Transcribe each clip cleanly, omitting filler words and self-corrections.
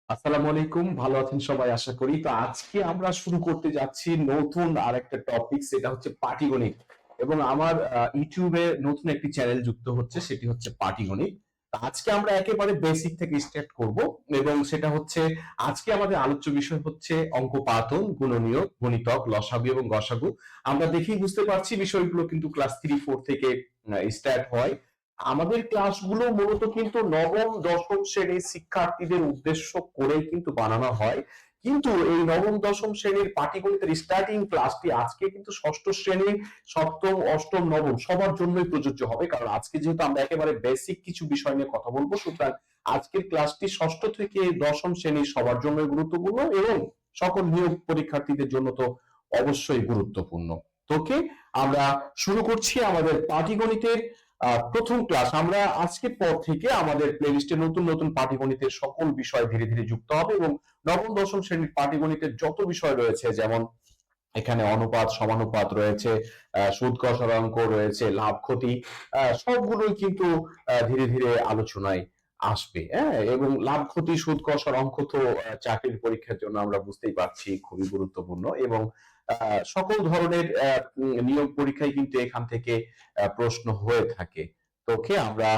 আসসালামু আলাইকুম, ভালো আছেন সবাই আশা করি। তো আজকে আমরা শুরু করতে যাচ্ছি নতুন আরেকটা টপিক, সেটা হচ্ছে পাটিগণিত। এবং আমার ইউটিউবে নতুন একটি চ্যানেল যুক্ত হচ্ছে, সেটি হচ্ছে পাটিগণিত। তো আজকে আমরা একেবারে বেসিক থেকে স্টার্ট করব। এবং সেটা হচ্ছে আজকে আমাদের আলোচ্য বিষয় হচ্ছে অঙ্কপাতন, গুণনীয়ক, গণিতক, লসাগু এবং গসাগু। আমরা দেখেই বুঝতে পারছি বিষয়গুলো কিন্তু ক্লাস 3-4 থেকে স্টার্ট হয়। আমাদের ক্লাসগুলো মূলত কিন্তু নবম দশম শ্রেণীর শিক্ষার্থীদের উদ্দেশ্য করেই কিন্তু বানানো হয়। কিন্তু এই নবম দশম শ্রেণীর পাটিগণিতের স্টার্টিং ক্লাসটি আজকে কিন্তু ষষ্ঠ শ্রেণী, সপ্তম, অষ্টম, নবম সবার জন্যই প্রযোজ্য হবে, কারণ আজকে যেহেতু আমরা একেবারে বেসিক কিছু বিষয় নিয়ে কথা বলবো, সুতরাং আজকের ক্লাসটি ষষ্ঠ থেকে দশম শ্রেণীর সবার জন্যই গুরুত্বপূর্ণ এবং সকল নিয়োগ পরীক্ষার্থীদের জন্য তো অবশ্যই গুরুত্বপূর্ণ। তোকে আমরা শুরু করছি আমাদের পাটিগণিতের প্রথম ক্লাস। আমরা আজকের পর থেকে আমাদের প্লেলিস্টে নতুন নতুন পাটিগণিতের সকল বিষয় ধীরে ধীরে যুক্ত হবে এবং নবম দশম শ্রেণীর পাটিগণিতের যত বিষয় রয়েছে, যেমন এখানে অনুপাত, সমানুপাত রয়েছে, সুদ কষার অঙ্ক রয়েছে, লাভ ক্ষতি, সবগুলোই কিন্তু ধীরে ধীরে আলোচনায় আসবে। হ্যাঁ, এবং লাভ ক্ষতি, সুদ কষার অঙ্ক তো চাকরির পরীক্ষার জন্য আমরা বুঝতেই পারছি খুবই গুরুত্বপূর্ণ। এবং সকল ধরনের নিয়োগ পরীক্ষায় কিন্তু এখান থেকে প্রশ্ন হয়ে থাকে। তোকে আমরা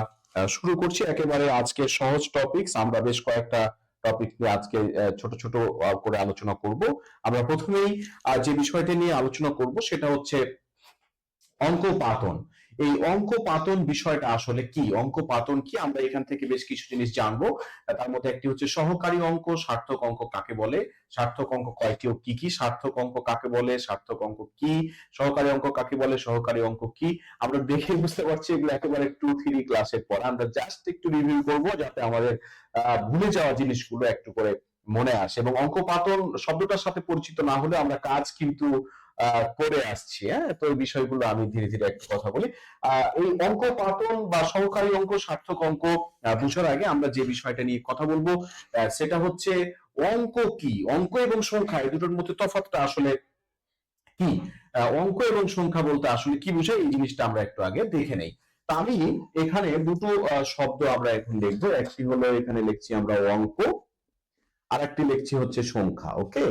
শুরু করছি একেবারে আজকে সহজ টপিকস। আমরা বেশ কয়েকটা টপিক নিয়ে আজকে ছোট ছোট করে আলোচনা করব। আমরা প্রথমেই যে বিষয়টা নিয়ে আলোচনা করব সেটা হচ্ছে অঙ্কপাতন। এই অঙ্কপাতন বিষয়টা আসলে কি, অঙ্কপাতন কি, আমরা এখান থেকে বেশ কিছু জিনিস জানবো। তার মধ্যে একটি হচ্ছে সহকারী অঙ্ক, সার্থক অঙ্ক কাকে বলে, সার্থক অঙ্ক কয়টি ও কি কি, সার্থক অঙ্ক কাকে বলে, সার্থক অঙ্ক কি, সহকারী অঙ্ক কাকে বলে, সহকারী অঙ্ক কি। আমরা দেখে বুঝতে পারছি এগুলো একেবারে 2-3 ক্লাসের পর আমরা জাস্ট একটু রিভিউ করব, যাতে আমাদের ভুলে যাওয়া জিনিসগুলো একটু করে মনে আসে। এবং অঙ্কপাতন শব্দটার সাথে পরিচিত না হলে আমরা কাজ কিন্তু করে আসছি। হ্যাঁ, তো এই বিষয়গুলো আমি ধীরে ধীরে একটু কথা বলি। এই অঙ্কপাতন বা সহকারী অঙ্ক, সার্থক অঙ্ক বুঝার আগে আমরা যে বিষয়টা নিয়ে কথা বলবো সেটা হচ্ছে অঙ্ক কি, অঙ্ক এবং সংখ্যা এই দুটোর মধ্যে তফাৎটা আসলে কি। অঙ্ক এবং সংখ্যা বলতে আসলে কি বোঝায়, এই জিনিসটা আমরা একটু আগে দেখে নেই। তা আমি এখানে দুটো শব্দ আমরা এখন লিখবো। একটি হলো এখানে লিখছি আমরা অঙ্ক, আর একটি লিখছি হচ্ছে সংখ্যা। ওকে,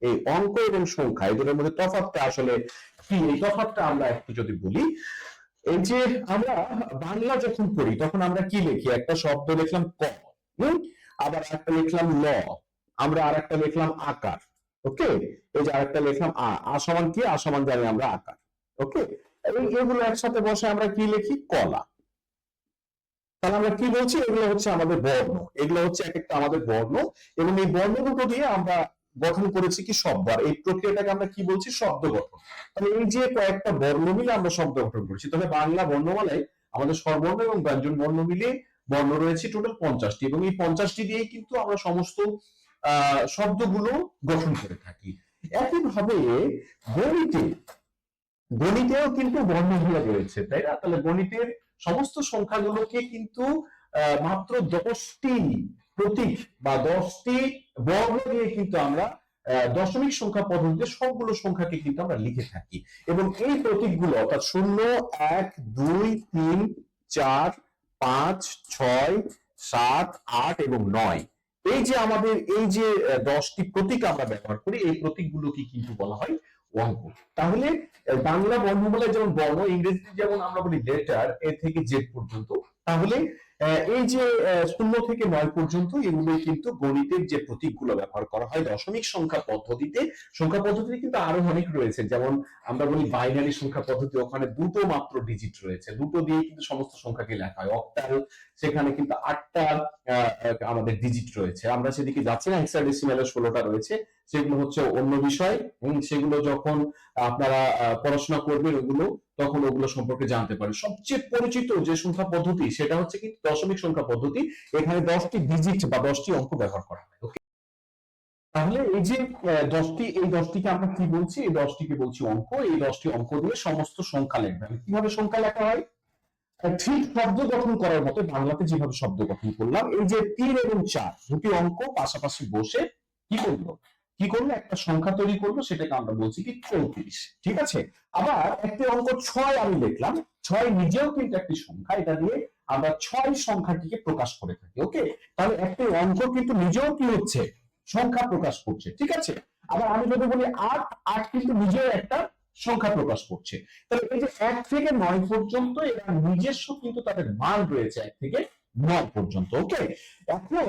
এই অঙ্ক এবং সংখ্যা এই দুটোর মধ্যে তফাৎটা আসলে কি, এই তফাৎটা আমরা একটু যদি বলি। এই যে আমরা বাংলা যখন পড়ি তখন আমরা কি লিখি, একটা শব্দ লিখলাম ক, হম, আবার একটা লিখলাম ল, আমরা আর একটা লিখলাম আকার। ওকে, এই যে আরেকটা লিখলাম আ সমান কি, আ সমান জানি আমরা আকার। ওকে, এবং এগুলো একসাথে বসে আমরা কি লিখি, কলা। তাহলে আমরা কি বলছি, এগুলো হচ্ছে আমাদের বর্ণ, এগুলো হচ্ছে এক একটা আমাদের বর্ণ। এবং এই বর্ণ দুটো দিয়ে আমরা গঠন করেছি কি শব্দ, আর এই প্রক্রিয়াটাকে আমরা কি বলছি, শব্দ গঠন। তাহলে এই যে কয়েকটা বর্ণ মিলে আমরা শব্দ গঠন করছি। তবে বাংলা বর্ণমালায় আমাদের স্বরবর্ণ এবং ব্যঞ্জন বর্ণ মিলে বর্ণ রয়েছে টোটাল 50টি, এবং এই 50টি দিয়ে কিন্তু আমরা সমস্ত শব্দগুলো গঠন করে থাকি। একইভাবে গণিতে, গণিতেও কিন্তু বর্ণমালা রয়েছে, তাই না? তাহলে গণিতের সমস্ত সংখ্যাগুলোকে কিন্তু মাত্র 10টি প্রতীক বা 10টি বর্ণ দিয়ে কিন্তু আমরা দশমিক সংখ্যা পদ্ধতিতে সবগুলো সংখ্যাকে কিন্তু আমরা লিখে থাকি। এবং এই প্রতীকগুলো অর্থাৎ 0, 1, 2, 3, 4, 5, 6, 7, 8 এবং 9, এই যে আমাদের এই যে 10টি প্রতীক আমরা ব্যবহার করি, এই প্রতীকগুলোকে কিন্তু বলা হয় অঙ্ক। তাহলে বাংলা বর্ণমালায় যেমন বর্ণ, ইংরেজিতে যেমন আমরা বলি লেটার, এ থেকে জেড পর্যন্ত। তাহলে এই যে 0 থেকে 9 পর্যন্ত এগুলোই কিন্তু গণিতের যে প্রতীকগুলো ব্যবহার করা হয় দশমিক সংখ্যা পদ্ধতিতে। সংখ্যা পদ্ধতিতে কিন্তু আরো অনেক রয়েছে, যেমন আমরা বলি বাইনারি সংখ্যা পদ্ধতি, ওখানে দুটো মাত্র ডিজিট রয়েছে, দুটো দিয়ে কিন্তু সমস্ত সংখ্যাকে লেখা হয়। অক্টাল, সেখানে কিন্তু 8টা আমাদের ডিজিট রয়েছে। আমরা সেদিকে যাচ্ছি না, হেক্সাডেসিমালে 16টা রয়েছে, সেগুলো হচ্ছে অন্য বিষয়। সেগুলো যখন আপনারা পড়াশোনা করবেন ওগুলো, তখন ওগুলো সম্পর্কে জানতে পারেন। সবচেয়ে পরিচিত যে সংখ্যা পদ্ধতি সেটা হচ্ছে কিন্তু দশমিক সংখ্যা পদ্ধতি। এখানে 10টি ডিজিট বা 10টি অঙ্ক ব্যবহার করা হয়। ওকে, তাহলে এই যে 10টি, এই 10টিকে আমরা কি বলছি, এই 10টিকে বলছি অঙ্ক। এই 10টি অঙ্ক দিয়ে সমস্ত সংখ্যা লিখবেন। কিভাবে সংখ্যা লেখা হয়, ঠিক শব্দ গঠন করার মতো বাংলাতে যেভাবে শব্দ গঠন করলাম। এই যে 3 এবং 4 দুটি অঙ্ক পাশাপাশি বসে কি করলো, কি করলো, একটা সংখ্যা তৈরি করলো, সেটাকে আমরা বলছি কি 34। ঠিক আছে, আবার একটি অঙ্ক 6 আমি লিখলাম, 6 নিজেও কিন্তু একটি সংখ্যা, এটা দিয়ে আমরা 6 সংখ্যাটিকে প্রকাশ করে থাকি। ওকে, তাহলে একটি অঙ্ক কিন্তু নিজেও কি হচ্ছে, সংখ্যা প্রকাশ করছে, ঠিক আছে। আবার আমি যদি বলি 8, 8 কিন্তু নিজেও একটা সংখ্যা প্রকাশ করছে। তাহলে এই যে 1 থেকে 9 পর্যন্ত এরা নিজস্ব কিন্তু তাদের মান রয়েছে 1 থেকে 9 পর্যন্ত। ওকে, এখন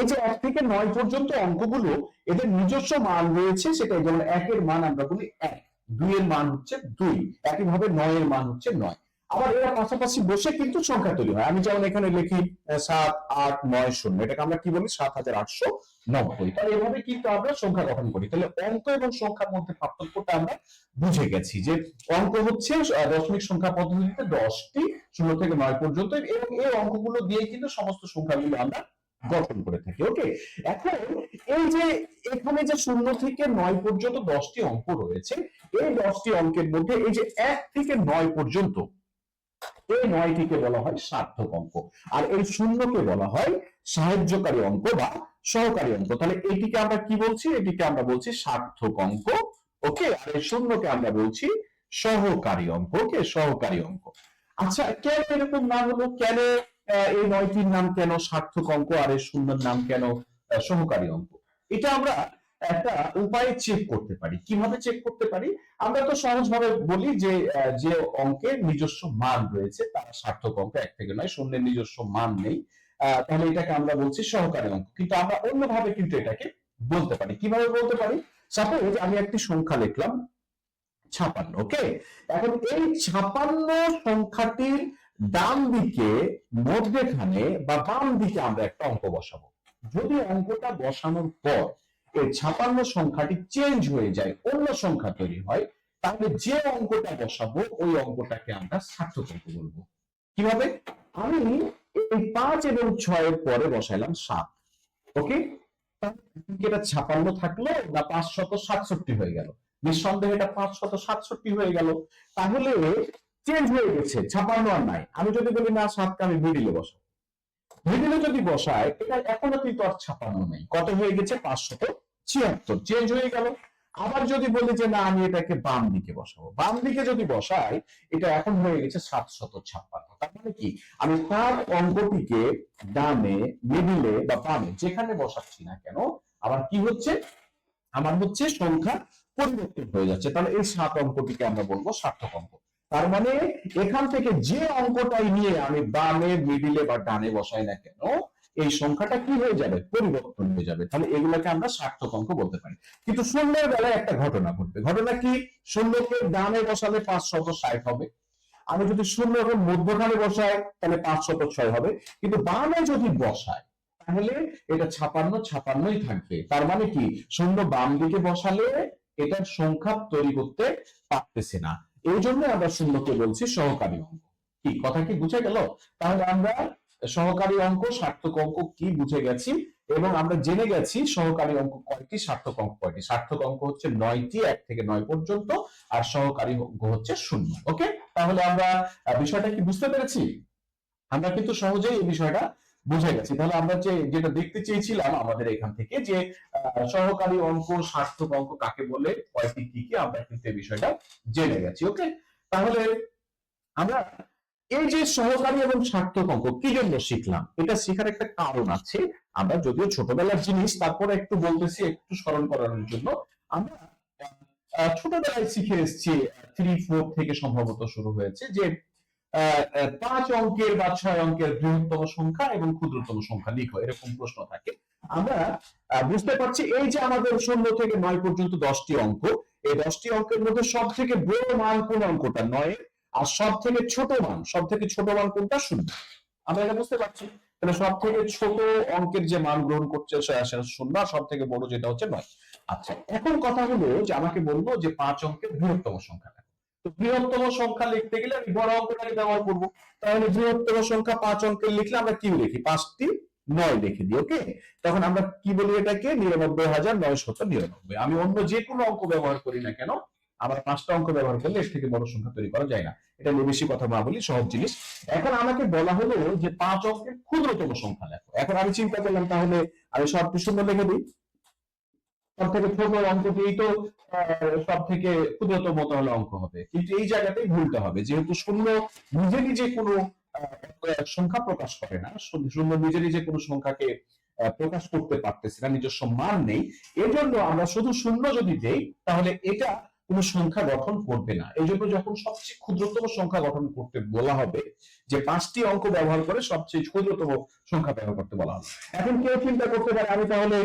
এই যে 1 থেকে 9 পর্যন্ত অঙ্কগুলো এদের নিজস্ব মান রয়েছে, সেটাই যেমন 1 এর মান আমরা বলি 1, 2 এর মান হচ্ছে 2, একইভাবে 9 এর মান হচ্ছে 9। আবার এরা পাশাপাশি বসে কিন্তু সংখ্যা তৈরি হয়। আমি যেমন এখানে লিখি 7, 8, 9, 0, এটাকে আমরা কি বলি 7890। তাহলে এভাবে কিন্তু আমরা সংখ্যা গঠন করি। তাহলে অঙ্ক এবং সংখ্যার মধ্যে পার্থক্যটা আমরা বুঝে গেছি যে অঙ্ক হচ্ছে দশমিক সংখ্যা পদ্ধতিতে 10টি 0 থেকে 9 পর্যন্ত, এবং এই অঙ্কগুলো দিয়ে কিন্তু সমস্ত সংখ্যাগুলো আমরা গঠন করে থাকি। ওকে, এখন এই যে এখানে যে 0 থেকে 9 পর্যন্ত 10টি অঙ্ক রয়েছে, এই 10টি অঙ্কের মধ্যে এই যে 1 থেকে 9 পর্যন্ত এই 9টিকে বলা হয় সার্থক অঙ্ক, আর এই 0কে বলা হয় সাহায্যকারী অঙ্ক বা সহকারী অঙ্ক। তাহলে এটিকে আমরা কি বলছি, এটিকে আমরা বলছি সার্থক অঙ্ক। ওকে, আর এই 0কে আমরা বলছি সহকারী অঙ্ক। ওকে, সহকারী অঙ্ক। আচ্ছা, কেন এরকম নাম হলো, কেন এই 9টির নাম কেন সার্থক অঙ্ক আর এই 0-র নাম কেন সহকারী অঙ্ক? এটা আমরা একটা উপায়ে চেক করতে পারি। কিভাবে চেক করতে পারি? আমরা তো সহজভাবে বলি যে যে অঙ্কের নিজস্ব মান রয়েছে তারা সার্থক অঙ্ক, 1 থেকে 9, 0-এর নিজস্ব মান নেই, তাহলে এটাকে আমরা বলছি সহকারী অঙ্ক। কিন্তু আমরা অন্যভাবে কিন্তু এটাকে বলতে পারি। কিভাবে বলতে পারি? সাপোজ আমি একটি সংখ্যা লিখলাম 56। ওকে, এখন এই 56 সংখ্যাটির ডান দিকে, মধ্যখানে বা বাম দিকে আমরা একটা অঙ্ক বসাবো। যদি অঙ্কটা বসানোর পর এই 56 সংখ্যাটি চেঞ্জ হয়ে যায়, অন্য সংখ্যা তৈরি হয়, তাহলে যে অঙ্কটা বসাবো ওই অঙ্কটাকে আমরা সার্থক অঙ্ক বলবো। কিভাবে? আমি এই 5 এবং 6 এর পরে বসাইলাম 7। ওকে, এটা 56 থাকলো না 567 হয়ে গেল? নিঃসন্দেহে এটা 567 হয়ে গেল। তাহলে চেঞ্জ হয়ে গেছে, 56 আর নাই। আমি যদি বলি না 7কে আমি মিডিলে বসাবো, মিডিলে যদি বসাই, এটা এখনো কিন্তু আর 56 নেই, কত হয়ে গেছে 576, চেঞ্জ হয়ে গেল। আবার যদি বলি যে না আমি এটাকে বাম দিকে বসাবো, বাম দিকে যদি বসাই, এটা এখন হয়ে গেছে 756। তার মানে কি, আমি তার অঙ্কটিকে ডানে, মিডিলে বা বামে যেখানে বসাচ্ছি না কেন, আবার কি হচ্ছে, আমার হচ্ছে সংখ্যা পরিবর্তন হয়ে যাচ্ছে। তাহলে এই 7 অঙ্কটিকে আমরা বলবো সার্থক অঙ্ক। তার মানে এখান থেকে যে অঙ্কটাই নিয়ে আমি বামে, মিডিলে বা ডানে বসাই না কেন, এই সংখ্যাটা কি হয়ে যাবে, পরিবর্তন হয়ে যাবে। তাহলে এগুলোকে আমরা সার্থক অঙ্ক বলতে পারি। কিন্তু 0-এর বেলায় একটা ঘটনা ঘটবে। ঘটনা কি? 0কে ডানে বসালে 560 হবে। আমি যদি 0 মধ্যখানে বসাই তাহলে 506 হবে। কিন্তু বামে যদি বসাই তাহলে এটা 56 থাকবে। তার মানে কি, 0 বাম দিকে বসালে এটার সংখ্যা তৈরি করতে পারতেছে না। এই জন্য আমরা 0কে বলছি সহকারী অঙ্ক। কি কথা কি বুঝে গেল? তাহলে আমরা সহকারী অঙ্ক, সার্থক অঙ্ক কি বুঝে গেছি, এবং আমরা জেনে গেছি সহকারী অঙ্ক কয়টি, সার্থক অঙ্ক কয়টি। সার্থক অঙ্ক হচ্ছে 9টি, 1 থেকে 9 পর্যন্ত, আর সহকারী অঙ্ক হচ্ছে 0। ওকে, তাহলে আমরা বিষয়টা কি বুঝতে পেরেছি? আমরা কিন্তু সহজেই এই বিষয়টা বুঝে গেছি। তাহলে আমরা যেটা দেখতে চেয়েছিলাম আমাদের এখান থেকে যে সহকারী অঙ্ক, সার্থক অঙ্ক কাকে বলে, কয়টি কি কি, আমরা কিন্তু এই বিষয়টা জেনে গেছি। ওকে, তাহলে আমরা এই যে সহকারী এবং সার্থক অঙ্ক কি জন্য শিখলাম, এটা শেখার একটা কারণ আছে। আমরা যদিও ছোটবেলার জিনিস, তারপরে একটু বলতেছি একটু স্মরণ করানোর জন্য। আমরা ছোটবেলায় শিখে এসেছি, 3, 4 থেকে সম্ভবত শুরু হয়েছে যে 5 অঙ্কের বা 6 অঙ্কের বৃহত্তম সংখ্যা এবং ক্ষুদ্রতম সংখ্যা লিখো, এরকম প্রশ্ন থাকে। আমরা বুঝতে পারছি এই যে আমাদের 0 থেকে 9 পর্যন্ত 10টি অঙ্ক, এই 10টি অঙ্কের মধ্যে সব থেকে বড় মান কোন অঙ্কটা, 9, আর সব থেকে ছোট মান কোনটা, 0। আমরা এটা বুঝতে পারছি। তাহলে সব থেকে ছোট অঙ্কের যে মান গ্রহণ করছে সেটা 0, আর সব থেকে বড় যেটা হচ্ছে 9। আচ্ছা, এখন কথা হলো যে আমাকে বলবো যে 5 অঙ্কের বৃহত্তম সংখ্যা। তো বৃহত্তম সংখ্যা লিখতে গেলে আমি বড় অঙ্কটাকে ব্যবহার করব। তাহলে বৃহত্তম সংখ্যা 5 অঙ্কের লিখলে আমরা কি লিখি, 5টি 9 লিখে দিই। ওকে, তখন আমরা কি বলি, এটাকে 99,999। আমি অন্য যে কোনো অঙ্ক ব্যবহার করি না কেন, আমার 5টা অঙ্ক ব্যবহার করলে এর থেকে বড় সংখ্যা তৈরি করা যায় না। এটা নিয়ে বেশি কথা না বলি, সহজ জিনিস। এখন আমাকে বলা হলো যে 5 অঙ্কের ক্ষুদ্রতম সংখ্যা লেখো। এখন আমি চিন্তা করলাম তাহলে আমি সবটি 0 লিখে দিই। সব থেকে ছোট অঙ্কটিই তো সব থেকে ক্ষুদ্রতম তাহলে অঙ্ক হবে, কিন্তু এই জায়গাতেই ভুলটা হবে, যেহেতু 0 নিজে নিজে কোনো সংখ্যা প্রকাশ করে না, শূন্য নিজে নিজে কোনো সংখ্যাকে প্রকাশ করতে পারতেছে না, নিজস্ব মান নেই। এজন্য আমরা শুধু শূন্য যদি দেই তাহলে এটা কোনো সংখ্যা গঠন করবে না। এই জন্য যখন সবচেয়ে ক্ষুদ্রতম সংখ্যা গঠন করতে বলা হবে, যে 5টি অঙ্ক ব্যবহার করে সবচেয়ে ক্ষুদ্রতম সংখ্যা ব্যবহার করতে বলা হবে। এখন কেউ চিন্তা করতে পারে আমি তাহলে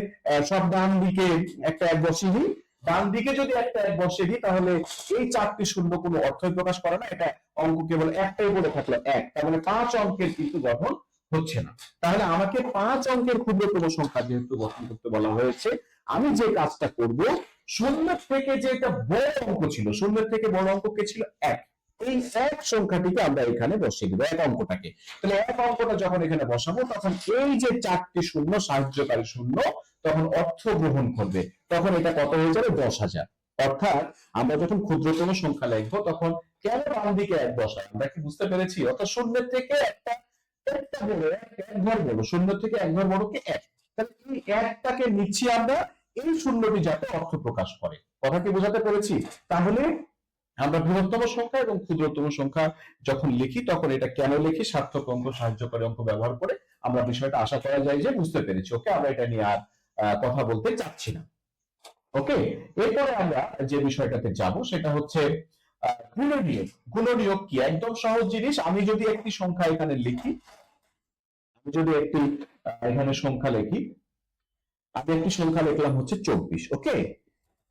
সব ডান দিকে একটা এক বসিয়ে দিই। ডান দিকে যদি একটা এক বসিয়ে দিই তাহলে এই 4টি শূন্য কোনো অর্থই প্রকাশ করে না, এটা অঙ্ক কেবল একটাই বলে থাকলো এক, তার মানে 5 অঙ্কের কিন্তু গঠন হচ্ছে না। তাহলে আমাকে 5 অঙ্কের ক্ষুদ্রতম সংখ্যা যেহেতু গঠন করতে বলা হয়েছে, আমি যে কাজটা করব, শূন্য থেকে যে একটা বড় অঙ্ক ছিল, শূন্যের থেকে বড় অঙ্ক কে ছিল 1, এই এক সংখ্যাটিকে আমরা এখানে বসিয়ে দিব, এক অঙ্কটাকে। তাহলে এক অঙ্কটা যখন এখানে বসাবো তখন এই যে 4টি শূন্য সাহায্যকারী শূন্য তখন অর্থ গ্রহণ করবে, তখন এটা কত হয়ে যাবে 10,000। অর্থাৎ আমরা যখন ক্ষুদ্রতম সংখ্যা লিখবো তখন কেন বাম দিকে এক বসাই, আমরা কি বুঝতে পেরেছি? অর্থাৎ শূন্যের থেকে একটা বড়, এক ঘর বড়, শূন্য থেকে এক ঘর বড় কে 1, তাহলে এই একটাকে নিচ্ছি আমরা, এই শূন্যটি যাতে অর্থ প্রকাশ করে। কথা কি বোঝাতে পেরেছি? তাহলে আমরা বৃহত্তম সংখ্যা এবং ক্ষুদ্রতম সংখ্যা যখন লিখি তখন এটা কেন লিখি, সার্থক অঙ্ক সাহায্যকারী অঙ্ক ব্যবহার করে, আমরা বিষয়টা আশা করা যায় যে বুঝতে পেরেছি। ওকে, আমরা এটা নিয়ে আর কথা বলতে চাচ্ছি না। ওকে, এরপরে আমরা যে বিষয়টাতে যাব সেটা হচ্ছে গুণনীয়ক। গুণনীয়ক কি? একদম সহজ জিনিস। আমি যদি একটি সংখ্যা এখানে লিখি, আমি যদি একটি এখানে সংখ্যা লিখি, আমি একটি সংখ্যা লিখলাম হচ্ছে 24। ওকে,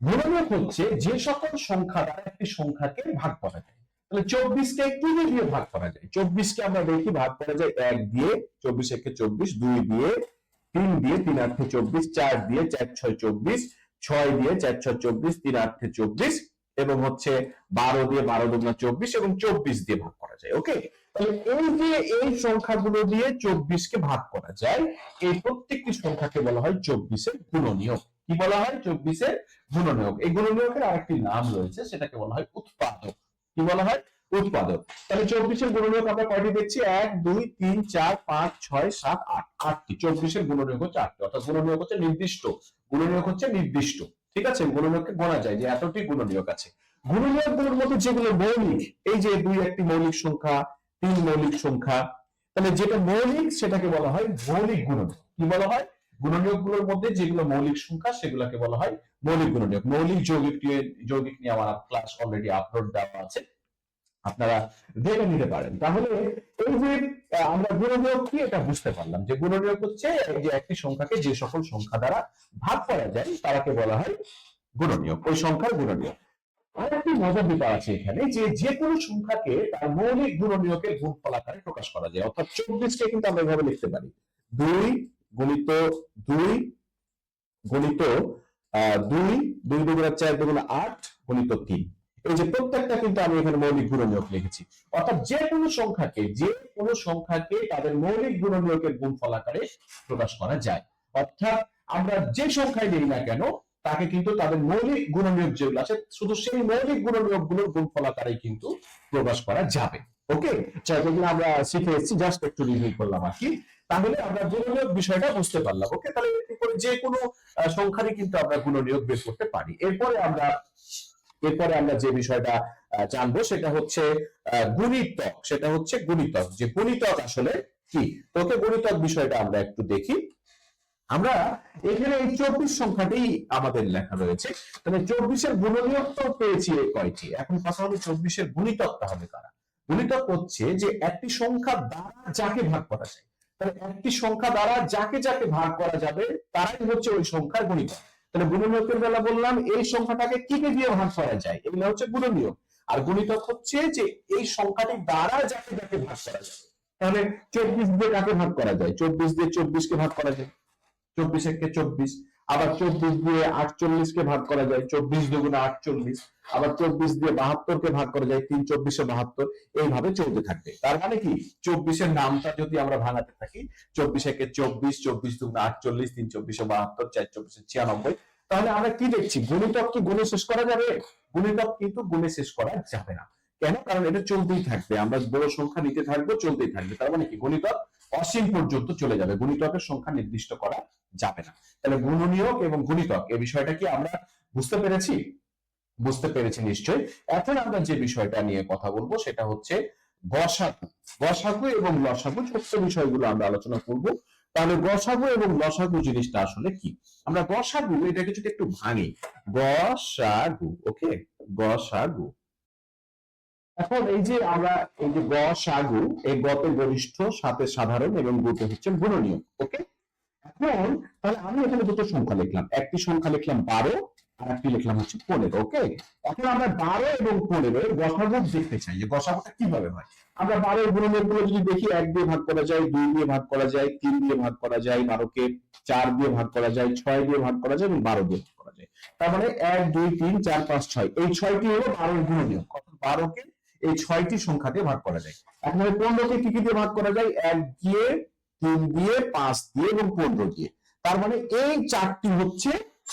গুণনীয়ক হচ্ছে যে সকল সংখ্যা দ্বারা একটি সংখ্যাকে ভাগ করা যায়। তাহলে 24কে কি দিয়ে ভাগ করা যায়? 24কে আমরা দেখি ভাগ করা যায় 1 দিয়ে, 24 একে 24, 2 দিয়ে, 3 দিয়ে, 3 আটে 24, 4 দিয়ে, 4 6 24, 6 দিয়ে, 4 6 24, 3 আটে 24, এবং হচ্ছে 12 দিয়ে, 12 দুগুণা 24, এবং 24 দিয়ে ভাগ করা যায়। ওকে, তাহলে এই যে এই সংখ্যাগুলো দিয়ে 24কে ভাগ করা যায়, এই প্রত্যেকটি সংখ্যাকে বলা হয় 24 এর গুণনীয়ক। কি বলা হয়? 24 এর গুণনীয়ক। এই গুণনীয়কের আরেকটি নাম রয়েছে, সেটাকে বলা হয় উৎপাদক। কি বলা হয়? উৎপাদক। তাহলে 24-এর গুণনীয়ক আমরা কয়টি দেখছি? 1 2 3 4 5 6 7 8, 8টি। 24-এর গুণনীয়ক হচ্ছে 8টি। অর্থাৎ গুণনীয়ক হচ্ছে নির্দিষ্ট, গুণনীয়ক হচ্ছে নির্দিষ্ট। ঠিক আছে, গুণনীয়ককে গোনা যায় যে এতটি গুণনীয়ক আছে। গুণনীয়কগুলোর মধ্যে যেগুলো মৌলিক, এই যে 2 একটি মৌলিক সংখ্যা, 3 মৌলিক সংখ্যা, তাহলে যেটা মৌলিক সেটাকে বলা হয় মৌলিক গুণনীয়ক। কি বলা হয়? গুণনীয়কগুলোর মধ্যে যেগুলো মৌলিক সংখ্যা সেগুলোকে বলা হয় মৌলিক গুণনীয়ক। মৌলিক যৌগিক নিয়ে আমার ক্লাস অলরেডি আপলোড দেওয়া আছে, আপনারা দেখে নিতে পারেন। তাহলে এই যে আমরা গুণনীয়ক কি এটা বুঝতে পারলাম, যে গুণনীয়ক হচ্ছে যে একটি সংখ্যাকে যে সকল সংখ্যা দ্বারা ভাগ করা যায় তারাকে বলা হয় গুণনীয়ক, ওই সংখ্যার গুণনীয়ক। আরেকটি মজার ব্যাপার আছে এখানে, যে যে কোনো সংখ্যাকে তার মৌলিক গুণনীয়কের গুণফল আকারে প্রকাশ করা যায়। অর্থাৎ 24কে কিন্তু আমরা এভাবে লিখতে পারি 2 গুণিত 2 গুণিত 2, 2 দুগুণা 4 দুগুণা 8 গুণিত 3। এই যে প্রত্যেকটা কিন্তু আমি এখানে মৌলিক গুণনীয়ক লিখেছি। অর্থাৎ যে কোনো সংখ্যাকে তাদের মৌলিক গুণনীয়কের গুণফল আকারে প্রকাশ করা যায়। অর্থাৎ আমরা যে সংখ্যায় নেই না কেন তাকে কিন্তু তাদের মৌলিক গুণনীয়ক যেগুলো আছে শুধু সেই মৌলিক গুণনীয়কগুলোর গুণফল আকারে কিন্তু প্রকাশ করা যাবে। ওকে, যেগুলো আমরা শিখে এসেছি, জাস্ট একটু রিভিউ করলাম আর কি। তাহলে আমরা গুণনীয়ক বিষয়টা বুঝতে পারলাম। ওকে, তাহলে যে কোনো সংখ্যারই কিন্তু আমরা গুণনীয়ক বের করতে পারি। এরপরে আমরা যে বিষয়টা জানবো সেটা হচ্ছে গুণিতক। সেটা হচ্ছে গুণিতক, যে গুণিতক আসলে কি। তোকে গুণিতক বিষয়টা আমরা একটু দেখি। আমরা এখানে এই 24 সংখ্যাটি আমাদের লেখা রয়েছে, তাহলে 24-এর গুণনীয়ক তো পেয়েছি কয়টি। এখন কথা হলো 24-এর গুণিতক তাহলে কারা? গুণিতক হচ্ছে যে একটি সংখ্যা দ্বারা যাকে ভাগ করা যায়। তাহলে একটি সংখ্যা দ্বারা যাকে যাকে ভাগ করা যাবে তারাই হচ্ছে ওই সংখ্যার গুণিতক। তাহলে গুণনীয়কের বেলা বললাম এই সংখ্যাটাকে কি কে দিয়ে ভাগ করা যায়, এগুলো হচ্ছে গুণনীয়ক। আর গুণিতক হচ্ছে যে এই সংখ্যাটি দ্বারা যাকে যাকে ভাগ করা যায়। তাহলে 24 দিয়ে কাকে ভাগ করা যায়? 24 দিয়ে 24কে ভাগ করা যায়, 24 একে 24। আবার 24 দিয়ে 48কে ভাগ করা যায়, 24 দুগুণে 48। আবার 24 দিয়ে 72কে ভাগ করা যায়, 3 24 72। এইভাবে চলতে থাকবে। তার মানে কি 24-এর নামটা যদি আমরা ভাঙাতে থাকি, 24 একে 24, 24 দুগুণে 48, 3 24 72, 4 24 96, তাহলে আমরা কি দেখছি? গুণিতক কি গুণে শেষ করা যাবে? গুণিতক কিন্তু গুণে শেষ করা যাবে না। কেন? কারণ এটা চলতেই থাকবে, আমরা বড় সংখ্যা নিতে থাকবো, চলতেই থাকবে। তার মানে কি গুণিতক অসীম পর্যন্ত চলে যাবে, গুণিতকের সংখ্যা নির্দিষ্ট করা যাবে না। তাহলে গুণনীয়ক এবং গুণিতক এই বিষয়টা কি আমরা বুঝতে পেরেছি? বুঝতে পেরেছি নিশ্চয়ই। এখন আমরা যে বিষয়টা নিয়ে কথা বলবো সেটা হচ্ছে গসাগু। গসাগু এবং লসাগু ছোট্ট বিষয়গুলো আমরা আলোচনা করব। তাহলে গসাগু এবং লসাগু জিনিসটা আসলে কি? আমরা গসাগু এটাকে যদি একটু ভাঙি, গসাগু, ওকে, গসাগু। এখন এই যে আমরা এই যে গসাগু, এই গতে গরিষ্ঠ, সাথে সাধারণ এবং গুতে হচ্ছে গুণনীয়ক, ওকে। এখন তাহলে আমি এখানে দুটো সংখ্যা লিখলাম, একটি সংখ্যা লিখলাম 12 আর একটি লিখলাম হচ্ছে 15, ওকে। এখন আমরা 12 এবং 15 এর গসাগু দেখতে চাই যে গসাগুটা কিভাবে হয়। আমরা 12 এর গুণনীয়কগুলো যদি দেখি, 1 দিয়ে ভাগ করা যায়, 2 দিয়ে ভাগ করা যায়, 3 দিয়ে ভাগ করা যায়, 12 কে 4 দিয়ে ভাগ করা যায়, 6 দিয়ে ভাগ করা যায় এবং 12 দিয়ে ভাগ করা যায়। তার মানে 1 2 3 4 5 6, এই 6টি হলো 12 এর গুণনীয়ক। অর্থাৎ 12 কে এই 6টি সংখ্যা দিয়ে ভাগ করা যায়। এখন 15 কে কি দিয়ে ভাগ করা যায়? 1 দিয়ে, 3 দিয়ে, 5 দিয়ে এবং 15 দিয়ে। তার মানে এই 4টি হচ্ছে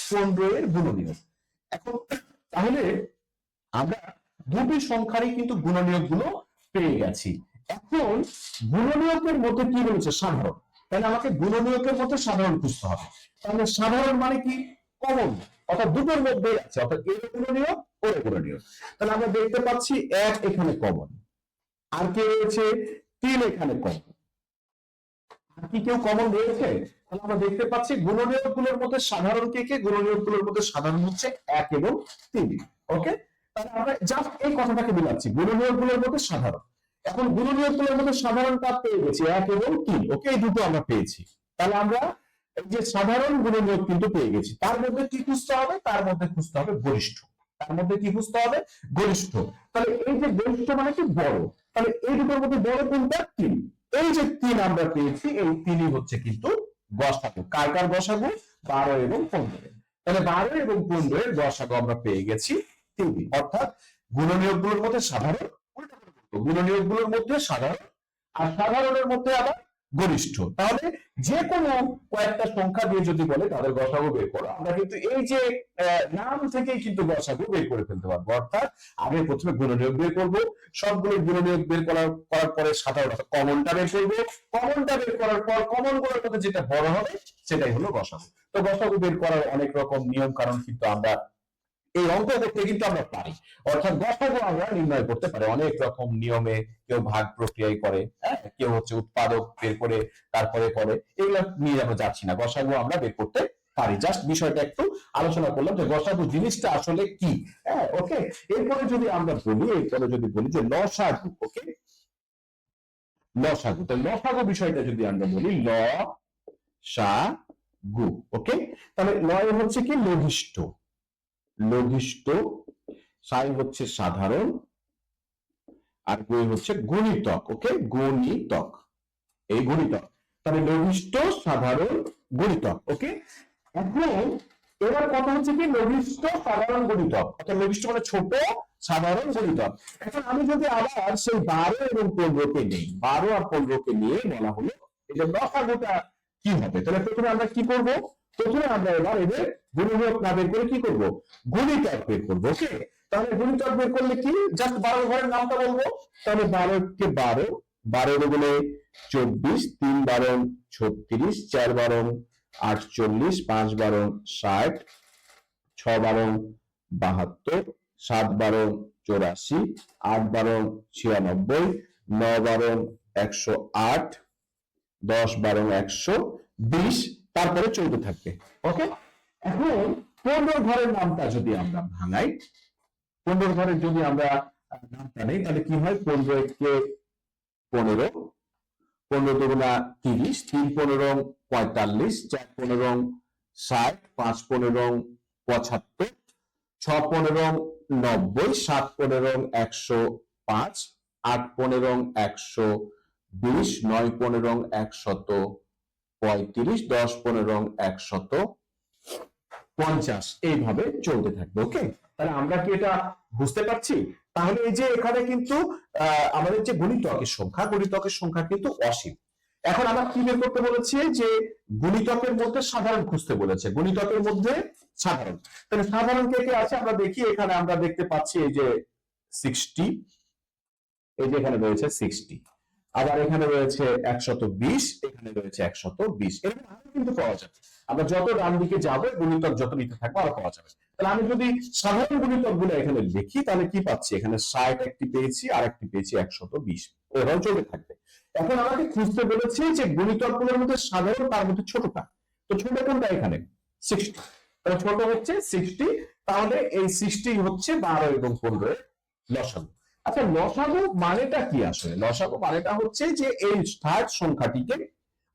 15 এর গুণনীয়ক। এখন তাহলে আমরা দুটি সংখ্যারই কিন্তু গুণনীয়ক গুলো পেয়ে গেছি। এখন গুণনীয়কের মধ্যে কি রয়েছে? সাধারণ। তাহলে আমাকে গুণনীয়কের মধ্যে সাধারণ খুঁজতে হবে। তাহলে সাধারণ মানে কি? কমন, অর্থাৎ দুটোর মধ্যে আছে, অর্থাৎ এর গুণনীয়ক ওর গুণনীয়ক। তাহলে আমরা দেখতে পাচ্ছি 1 এখানে কমন, আর কে রয়েছে? 3 এখানে কমন। আর কি কেউ কমন রয়েছে? তাহলে আমরা দেখতে পাচ্ছি গুণনীয়কগুলোর মধ্যে সাধারণ কে কে? গুণনীয়কগুলোর মধ্যে সাধারণ হচ্ছে 1 এবং 3, ওকে। তাহলে আমরা জাস্ট এই কথাটাকে বোঝাচ্ছি, গুণনীয়কগুলোর মধ্যে সাধারণ। এখন গুণনীয়কগুলোর মধ্যে সাধারণটা পেয়ে গেছি 1 এবং 3, ওকে, এই দুটো আমরা পেয়েছি। তাহলে আমরা এই যে সাধারণ গুণনীয়ক কিন্তু পেয়ে গেছি, তার মধ্যে কি খুঁজতে হবে? তার মধ্যে খুঁজতে হবে গরিষ্ঠ। তার মধ্যে কি খুঁজতে হবে? গরিষ্ঠ। তাহলে এই যে গরিষ্ঠ মানে কি? বড়। তাহলে এই দুটোর মধ্যে বড় কোনটা? 3। এই যে 3 আমরা পেয়েছি, এই 3ই হচ্ছে কিন্তু গসাগু। কার কার গসাগু? 12 এবং 15। তাহলে 12 এবং 15 এর গসাগু আমরা পেয়ে গেছি 3। অর্থাৎ গুণনীয়কগুলোর মধ্যে সাধারণ, গুণনীয়কগুলোর মধ্যে সাধারণ, আর সাধারণের মধ্যে আবার গরিষ্ঠ। তাহলে যে কোনো কয়েকটা সংখ্যা দিয়ে যদি বলে তাদের গসাগু বের করো, আমরা কিন্তু এই যে নাম থেকেই কিন্তু গসাগু বের করে ফেলতে পারবো। অর্থাৎ আগে প্রথমে গুণনীয়ক বের করবো, সবগুলো গুণনীয়ক বের করার পরে সাধারণ কমনটা বের করবো, কমনটা বের করার পর কমন গুলোর মধ্যে যেটা বড় হবে সেটাই হলো গসাগু। তো গসাগু বের করার অনেক রকম নিয়ম কারণ কিন্তু আমরা এই অঙ্ক করতে কিন্তু আমরা পারি। অর্থাৎ গসাগু আমরা নির্ণয় করতে পারি অনেক রকম নিয়মে। কেউ ভাগ প্রক্রিয়ায় করে, হ্যাঁ, কেউ হচ্ছে উৎপাদক বের করে তারপরে করে, এগুলো নিয়ে আমরা যাচ্ছি না। গসাগু আমরা বের করতে পারি। জাস্ট বিষয়টা একটু আলোচনা করলাম যে গসাগু জিনিসটা আসলে কি, হ্যাঁ, ওকে। এরপরে যদি আমরা বলি যে লসাগু, ওকে, লসাগু। তো লসাগু বিষয়টা যদি আমরা বলি, ল সা গু, ওকে। তাহলে লয় হচ্ছে কি? লঘিষ্ঠ, লঘিষ্ঠ, সাই হচ্ছে সাধারণ, আর গুই হচ্ছে গুণিতক, ওকে, গুণিতক, এই গুণিতক। তাহলে লঘিষ্ঠ, সাধারণ, গুণিতক, ওকে। এখন এবার কথা হচ্ছে কি? লঘিষ্ঠ, সাধারণ, গুণিতক। অর্থাৎ লঘিষ্ঠ মানে ছোট, সাধারণ, গুণিতক। এখন আমি যদি আবার সেই 12 এবং 15 কে নেই, 12 আর 15 কে নিয়ে বলা হলো এই যে লসাগুটা কি হবে, তাহলে প্রথমে আমরা কি করব? প্রথমে আমরা এবার এদের গুণনীয়ক না বের করে কি করব? গুণিতক বের করবো, ওকে। তাহলে গুণিতক বের করলে কি? জাস্ট 12 ঘরের নামটা বলবো। তাহলে 12 কে 12, 12 গুণে 24, 3 12 36, 4 12 48, 5 12 60, 6 12 72, 7 12 84, 8 12 96, 9 12 108, 10 12 120, তারপরে 14 থাকবে, ওকে। এখন 15 ঘরের নামটা যদি আমরা ভাঙাই, 15 ঘরের যদি আমরা নামটা নেই, তাহলে কি হয়? 15 কে 15, 15 দুগুণা 30, 3 15 45, 4 15 60, 5 15 75, 6 15 90, 7 15 105, 8 15 120, 9 15 135, 10 15 150, এইভাবে চলতে থাকবে, ওকে। তাহলে আমরা কি এটা বুঝতে পারছি? তাহলে এই যে এখানে কিন্তু আমাদের যে গুণিতকের সংখ্যা কিন্তু অসীম। এখন আমরা কি বের করতে বলেছি? যে গুণিতকের মধ্যে সাধারণ খুঁজতে বলেছে, গুণিতকের মধ্যে সাধারণ। তাহলে সাধারণ কে কে আছে আমরা দেখি। এখানে আমরা দেখতে পাচ্ছি এই যে 60, এই যে এখানে রয়েছে 60, আবার এখানে রয়েছে 120, এখানে রয়েছে 120, এরকম আরো কিন্তু পাওয়া যাবে। আমরা যত ডান দিকে যাবো গুণিতক যত নিতে থাকবো আরো পাওয়া যাবে। তাহলে আমি যদি সাধারণ গুণিতক গুলো এখানে লিখি তাহলে কি পাচ্ছি, এখানে 60 একটি পেয়েছি আর একটি পেয়েছি 120, এভাবে চলতে থাকবে। এখন আমাকে খুঁজতে বলেছি যে গুণিতক গুলোর মধ্যে সাধারণ তার মধ্যে ছোটটা, তো ছোট কোনটা, এখানে 60, তাহলে ছোট হচ্ছে 60, তাহলে এই 60 হচ্ছে 12 এবং 15 লসাগু। আচ্ছা লসাগু মানেটা কি আসলে? লসাগু মানেটা হচ্ছে যে এই 60 সংখ্যাটিকে,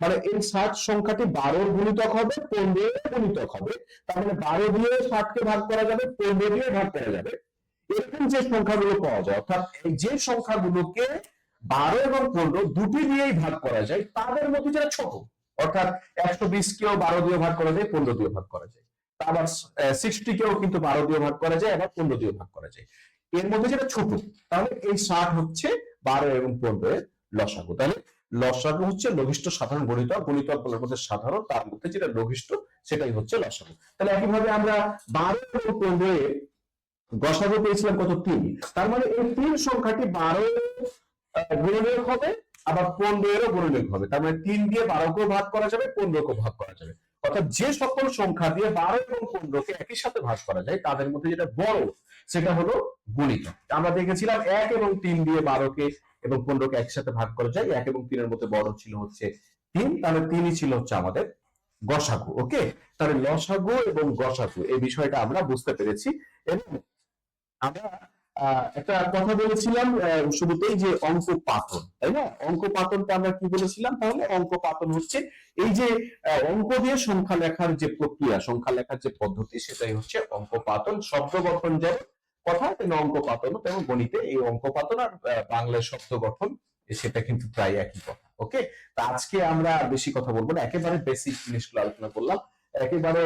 মানে এই 60 সংখ্যাটি 12 গুণিতক হবে, 15 গুণিতক হবে, তার মানে 12 দিয়ে 60 কে ভাগ করা যাবে, 15 দিয়ে ভাগ করা যাবে, এরকম যে সংখ্যাগুলো পাওয়া যায়, অর্থাৎ এই যে সংখ্যাগুলোকে 12 এবং 15 দুটি দিয়েই ভাগ করা যায় তাদের মধ্যে যেটা ছোট, অর্থাৎ 120 কেও 12 দিয়ে ভাগ করা যায়, 15 দিয়ে ভাগ করা যায়, আবার 60 কেও কিন্তু 12 দিয়ে ভাগ করা যায়, আবার 15 দিয়ে ভাগ করা যায়, এর মধ্যে যেটা ছোট, তাহলে এই 60 হচ্ছে 12 এবং 15 এর লসাগু। তাহলে লসাগু হচ্ছে লঘিষ্ঠ সাধারণ গুণিতক, গুণিতকগুলোর মধ্যে সাধারণ, তার মধ্যে যেটা লঘিষ্ঠ সেটাই হচ্ছে লসাগু। তাহলে একইভাবে আমরা 12 এবং 15 এর গসাগু পেয়েছিলাম কত, 3, তার মানে এই 3 সংখ্যাটি 12 গুণনীয়ক হবে, আবার 15 এরও গুণনীয়ক হবে, তার মানে 3 দিয়ে 12 কেও ভাগ করা যাবে, 15 কেও ভাগ করা যাবে, অর্থাৎ যে সকল সংখ্যা দিয়ে 12 এবং 15 কে একই সাথে ভাগ করা যায় তাদের মধ্যে যেটা বড় সেটা হলো গুণিতক। আমরা দেখেছিলাম 1 এবং 3 দিয়ে 12 কে এবং 15 কে একসাথে ভাগ করা যায়, 1 এবং 3 এর মধ্যে বড় ছিল হচ্ছে 3, তাহলে 3ই ছিল হচ্ছে আমাদের গসাগু। ওকে, তাহলে লসাগু এবং গসাগু এই বিষয়টা আমরা বুঝতে পেরেছি। এবং আমরা একটা কথা বলেছিলাম শুরুতেই যে অঙ্ক পাতন, তাই না? অঙ্ক পাতনটা আমরা কি বলেছিলাম? তাহলে অঙ্ক পাতন হচ্ছে এই যে অঙ্ক দিয়ে সংখ্যা লেখার যে প্রক্রিয়া, সংখ্যা লেখার যে পদ্ধতি, সেটাই হচ্ছে অঙ্ক পাতন। শব্দ গঠন যেমন কথা, তেমন অঙ্ক পাতন, তেমন গণিতে এই অঙ্ক পাতন আর বাংলায় শব্দ গঠন সেটা কিন্তু প্রায় একই কথা। ওকে, তা আজকে আমরা বেশি কথা বলবো না, একেবারে বেসিক জিনিসগুলো আলোচনা করলাম, একেবারে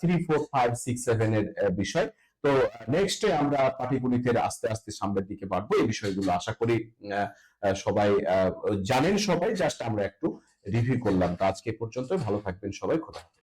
3, 4, 5, 6, 7 এর বিষয়। তো নেক্সটে আমরা পাটিগণিতের আস্তে আস্তে সামনের দিকে বাড়বো, এই বিষয়গুলো আশা করি সবাই জানেন, সবাই জাস্ট আমরা একটু রিভিউ করলাম। তো আজকে পর্যন্ত, ভালো থাকবেন সবাই, খোদা হাফেজ।